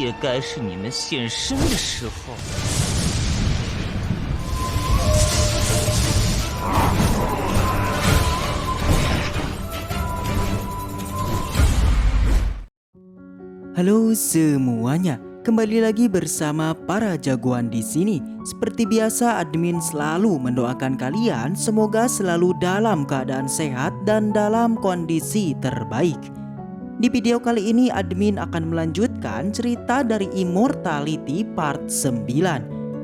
也该是你们现身的时候。Halo semuanya, kembali lagi bersama para jagoan di sini. Seperti biasa, admin selalu mendoakan kalian semoga selalu dalam keadaan sehat dan dalam kondisi terbaik. Di video kali ini admin akan melanjutkan cerita dari Immortality Part 9.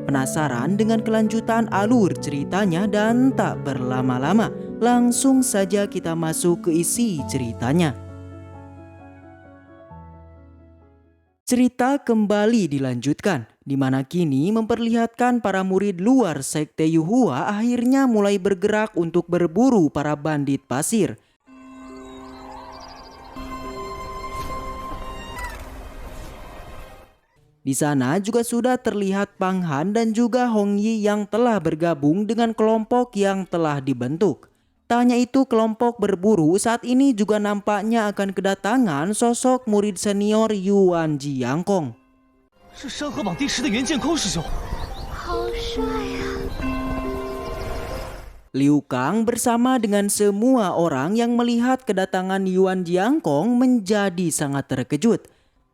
Penasaran dengan kelanjutan alur ceritanya? Dan tak berlama-lama, langsung saja kita masuk ke isi ceritanya. Cerita kembali dilanjutkan, di mana kini memperlihatkan para murid luar Sekte Yuhua akhirnya mulai bergerak untuk berburu para bandit pasir. Di sana juga sudah terlihat Pang Han dan juga Hong Yi yang telah bergabung dengan kelompok yang telah dibentuk. Tak hanya itu, kelompok berburu saat ini juga nampaknya akan kedatangan sosok murid senior Yuan Jiangkong. Liu Kang bersama dengan semua orang yang melihat kedatangan Yuan Jiangkong menjadi sangat terkejut.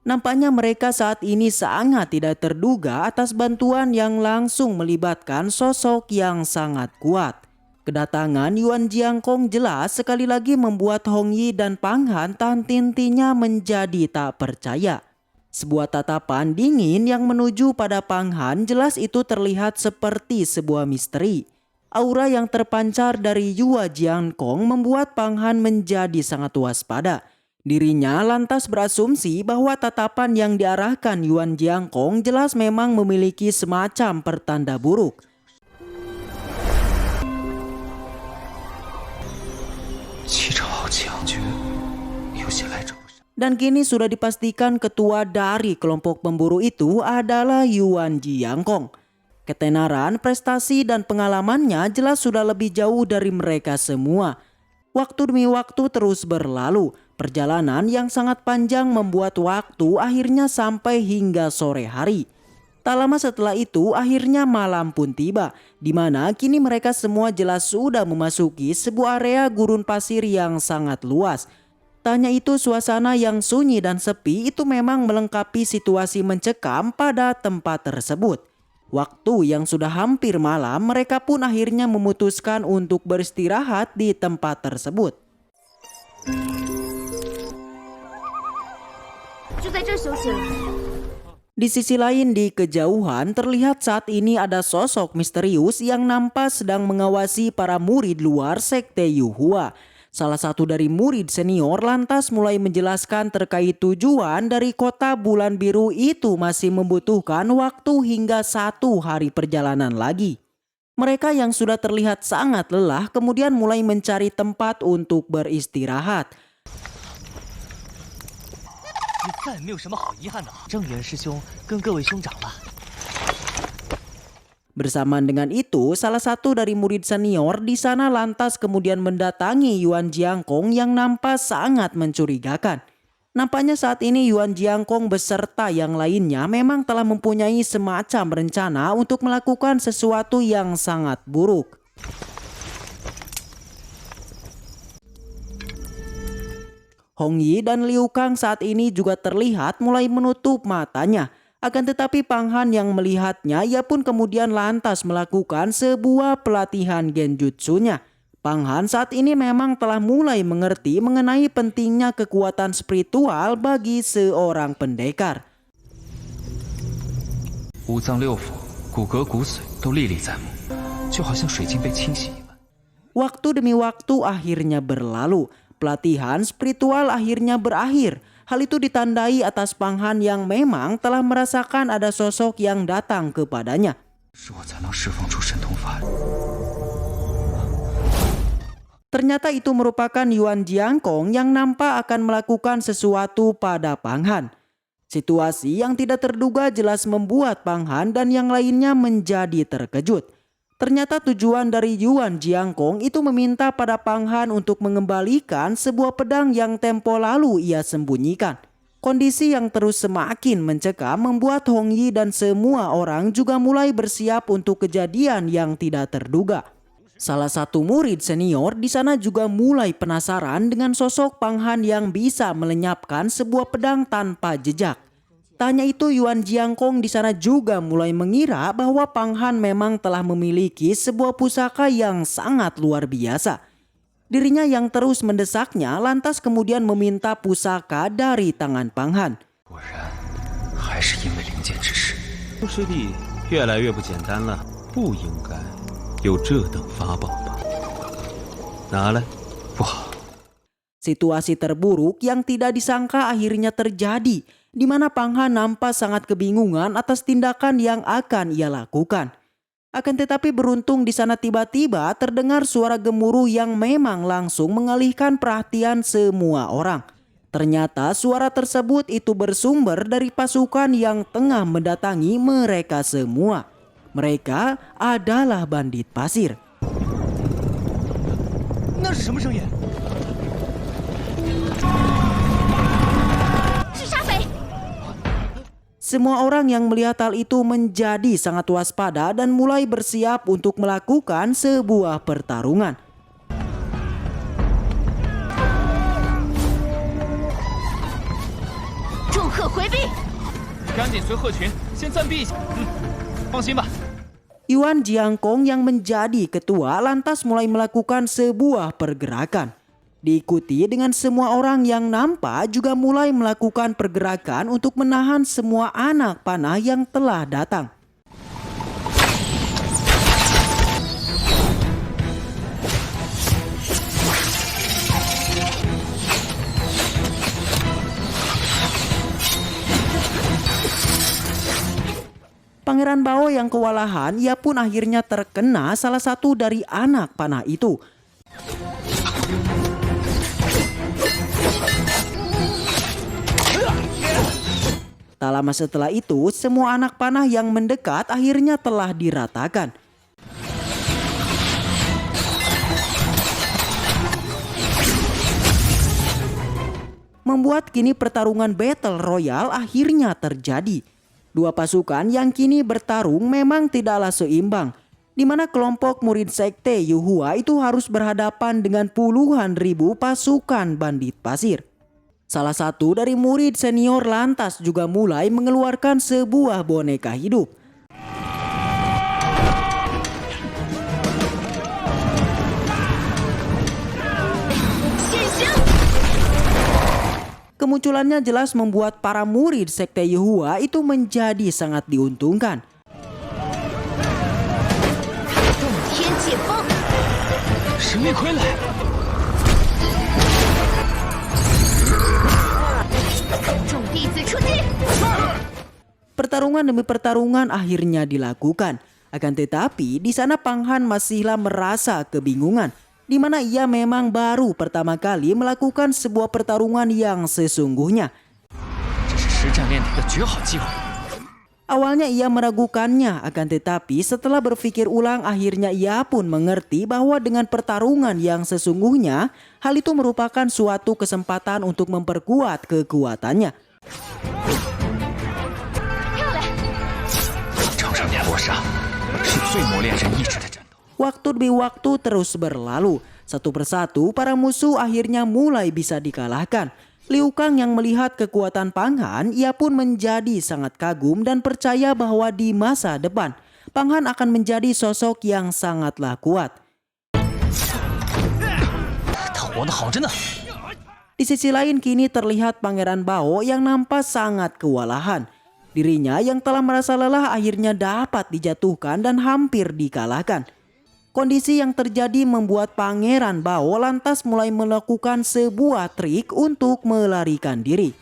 Nampaknya mereka saat ini sangat tidak terduga atas bantuan yang langsung melibatkan sosok yang sangat kuat. Kedatangan Yuan Jiangkong jelas sekali lagi membuat Hong Yi dan Pang Han tahan-tintinya menjadi tak percaya. Sebuah tatapan dingin yang menuju pada Pang Han jelas itu terlihat seperti sebuah misteri. Aura yang terpancar dari Yuan Jiangkong membuat Pang Han menjadi sangat waspada. Dirinya lantas berasumsi bahwa tatapan yang diarahkan Yuan Jiangkong jelas memang memiliki semacam pertanda buruk. Dan kini sudah dipastikan ketua dari kelompok pemburu itu adalah Yuan Jiangkong. Ketenaran, prestasi, dan pengalamannya jelas sudah lebih jauh dari mereka semua. Waktu demi waktu terus berlalu. Perjalanan yang sangat panjang membuat waktu akhirnya sampai hingga sore hari. Tak lama setelah itu akhirnya malam pun tiba, di mana kini mereka semua jelas sudah memasuki sebuah area gurun pasir yang sangat luas. Tak hanya itu, suasana yang sunyi dan sepi itu memang melengkapi situasi mencekam pada tempat tersebut. Waktu yang sudah hampir malam, mereka pun akhirnya memutuskan untuk beristirahat di tempat tersebut. Di sisi lain, di kejauhan terlihat saat ini ada sosok misterius yang nampak sedang mengawasi para murid luar Sekte Yuhua. Salah satu dari murid senior lantas mulai menjelaskan terkait tujuan dari kota bulan biru itu masih membutuhkan waktu hingga 1 hari perjalanan lagi. Mereka yang sudah terlihat sangat lelah kemudian mulai mencari tempat untuk beristirahat. Bersamaan dengan itu, salah satu dari murid senior di sana lantas kemudian mendatangi Yuan Jiangkong yang nampak sangat mencurigakan. Nampaknya saat ini Yuan Jiangkong beserta yang lainnya memang telah mempunyai semacam rencana untuk melakukan sesuatu yang sangat buruk. Hong Yi dan Liu Kang saat ini juga terlihat mulai menutup matanya. Akan tetapi Pang Han yang melihatnya, ia pun kemudian lantas melakukan sebuah pelatihan genjutsunya. Pang Han saat ini memang telah mulai mengerti mengenai pentingnya kekuatan spiritual bagi seorang pendekar. Waktu demi waktu akhirnya berlalu. Pelatihan spiritual akhirnya berakhir. Hal itu ditandai atas Pang Han yang memang telah merasakan ada sosok yang datang kepadanya. Ternyata itu merupakan Yuan Jiangkong yang nampak akan melakukan sesuatu pada Pang Han. Situasi yang tidak terduga jelas membuat Pang Han dan yang lainnya menjadi terkejut. Ternyata tujuan dari Yuan Jiangkong itu meminta pada Pang Han untuk mengembalikan sebuah pedang yang tempo lalu ia sembunyikan. Kondisi yang terus semakin mencekam membuat Hong Yi dan semua orang juga mulai bersiap untuk kejadian yang tidak terduga. Salah satu murid senior di sana juga mulai penasaran dengan sosok Pang Han yang bisa melenyapkan sebuah pedang tanpa jejak. Tanya itu Yuan Jiangkong di sana juga mulai mengira bahwa Pang Han memang telah memiliki sebuah pusaka yang sangat luar biasa. Dirinya yang terus mendesaknya lantas kemudian meminta pusaka dari tangan Pang Han. 果然还是因为灵界之事。师弟越来越不简单了，不应该有这等法宝吧？拿来，不好。 Situasi terburuk yang tidak disangka akhirnya terjadi, di mana Pang Han nampak sangat kebingungan atas tindakan yang akan ia lakukan. Akan tetapi beruntung di sana tiba-tiba terdengar suara gemuruh yang memang langsung mengalihkan perhatian semua orang. Ternyata suara tersebut itu bersumber dari pasukan yang tengah mendatangi mereka semua. Mereka adalah bandit pasir. 那是什么声音？ Semua orang yang melihat hal itu menjadi sangat waspada dan mulai bersiap untuk melakukan sebuah pertarungan. Yuan Jiangkong yang menjadi ketua lantas mulai melakukan sebuah pergerakan. Diikuti dengan semua orang yang nampak juga mulai melakukan pergerakan untuk menahan semua anak panah yang telah datang. Pangeran Bao yang kewalahan, ia pun akhirnya terkena salah satu dari anak panah itu. Tak lama setelah itu, semua anak panah yang mendekat akhirnya telah diratakan. Membuat kini pertarungan Battle Royale akhirnya terjadi. Dua pasukan yang kini bertarung memang tidaklah seimbang, di mana kelompok murid sekte Yuhua itu harus berhadapan dengan puluhan ribu pasukan bandit pasir. Salah satu dari murid senior lantas juga mulai mengeluarkan sebuah boneka hidup. Kemunculannya jelas membuat para murid sekte Yuhua itu menjadi sangat diuntungkan. Pertarungan demi pertarungan akhirnya dilakukan. Akan tetapi di sana Pang Han masihlah merasa kebingungan, di mana ia memang baru pertama kali melakukan sebuah pertarungan yang sesungguhnya. Awalnya ia meragukannya, akan tetapi setelah berpikir ulang akhirnya ia pun mengerti bahwa dengan pertarungan yang sesungguhnya, hal itu merupakan suatu kesempatan untuk memperkuat kekuatannya. Waktu demi waktu terus berlalu. Satu persatu para musuh akhirnya mulai bisa dikalahkan. Liu Kang yang melihat kekuatan Pang Han, ia pun menjadi sangat kagum dan percaya bahwa di masa depan Pang Han akan menjadi sosok yang sangatlah kuat. Di sisi lain kini terlihat Pangeran Bao yang nampak sangat kewalahan. Dirinya yang telah merasa lelah akhirnya dapat dijatuhkan dan hampir dikalahkan. Kondisi yang terjadi membuat Pangeran Bao lantas mulai melakukan sebuah trik untuk melarikan diri.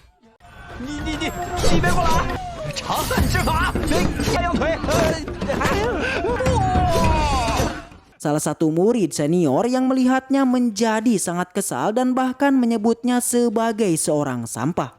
Salah satu murid senior yang melihatnya menjadi sangat kesal dan bahkan menyebutnya sebagai seorang sampah.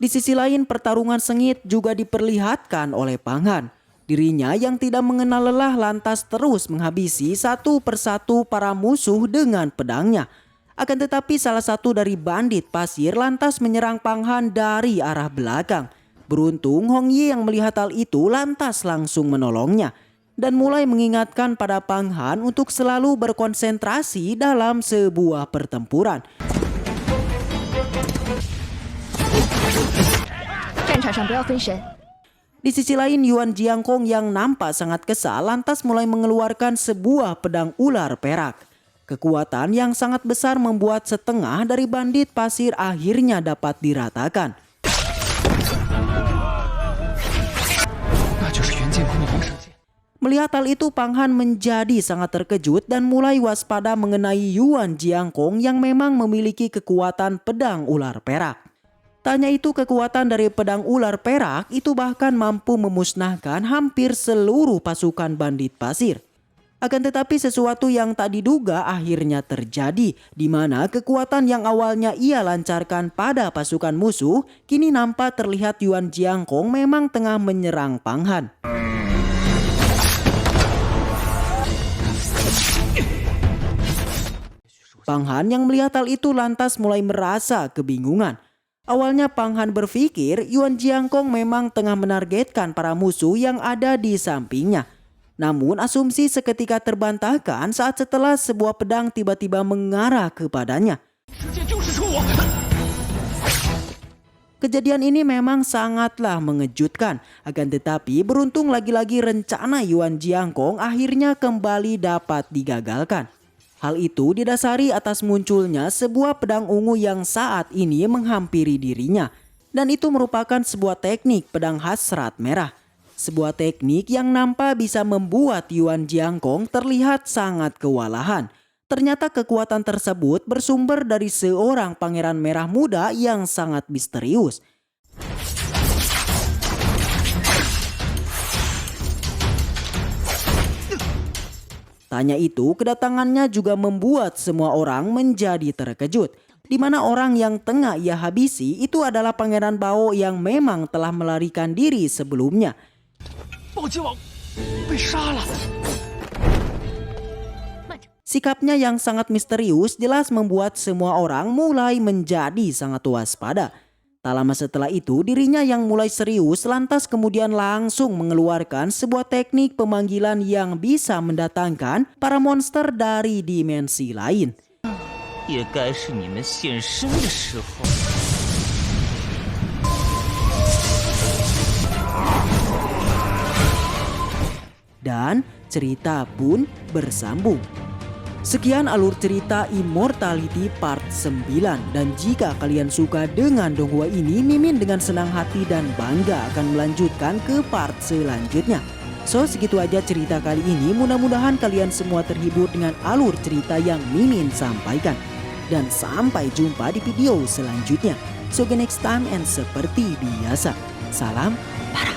Di sisi lain pertarungan sengit juga diperlihatkan oleh Pang Han. Dirinya yang tidak mengenal lelah lantas terus menghabisi satu persatu para musuh dengan pedangnya. Akan tetapi salah satu dari bandit pasir lantas menyerang Pang Han dari arah belakang. Beruntung Hong Ye yang melihat hal itu lantas langsung menolongnya dan mulai mengingatkan pada Pang Han untuk selalu berkonsentrasi dalam sebuah pertempuran. Di sisi lain, Yuan Jiangkong yang nampak sangat kesal lantas mulai mengeluarkan sebuah pedang ular perak. Kekuatan yang sangat besar membuat setengah dari bandit pasir akhirnya dapat diratakan. Melihat hal itu, Pang Han menjadi sangat terkejut dan mulai waspada mengenai Yuan Jiangkong yang memang memiliki kekuatan pedang ular perak. Tanya itu, kekuatan dari pedang ular perak itu bahkan mampu memusnahkan hampir seluruh pasukan bandit pasir. Akan tetapi sesuatu yang tak diduga akhirnya terjadi, di mana kekuatan yang awalnya ia lancarkan pada pasukan musuh, kini nampak terlihat Yuan Jiangkong memang tengah menyerang Pang Han. Pang Han yang melihat hal itu lantas mulai merasa kebingungan. Awalnya Pang Han berpikir Yuan Jiangkong memang tengah menargetkan para musuh yang ada di sampingnya. Namun asumsi seketika terbantahkan saat setelah sebuah pedang tiba-tiba mengarah kepadanya. Kejadian ini memang sangatlah mengejutkan. Akan tetapi beruntung lagi-lagi rencana Yuan Jiangkong akhirnya kembali dapat digagalkan. Hal itu didasari atas munculnya sebuah pedang ungu yang saat ini menghampiri dirinya. Dan itu merupakan sebuah teknik pedang khas Serat Merah. Sebuah teknik yang nampak bisa membuat Yuan Jiangkong terlihat sangat kewalahan. Ternyata kekuatan tersebut bersumber dari seorang pangeran merah muda yang sangat misterius. Tanya itu, kedatangannya juga membuat semua orang menjadi terkejut. Di mana orang yang tengah ia habisi itu adalah Pangeran Bao yang memang telah melarikan diri sebelumnya. Sikapnya yang sangat misterius jelas membuat semua orang mulai menjadi sangat waspada. Tak lama setelah itu, dirinya yang mulai serius lantas kemudian langsung mengeluarkan sebuah teknik pemanggilan yang bisa mendatangkan para monster dari dimensi lain. Dan cerita pun bersambung. Sekian alur cerita Immortality Part 9. Dan jika kalian suka dengan donghua ini, Mimin dengan senang hati dan bangga akan melanjutkan ke part selanjutnya. So segitu aja cerita kali ini, mudah-mudahan kalian semua terhibur dengan alur cerita yang Mimin sampaikan. Dan sampai jumpa di video selanjutnya. So the next time, and seperti biasa, salam para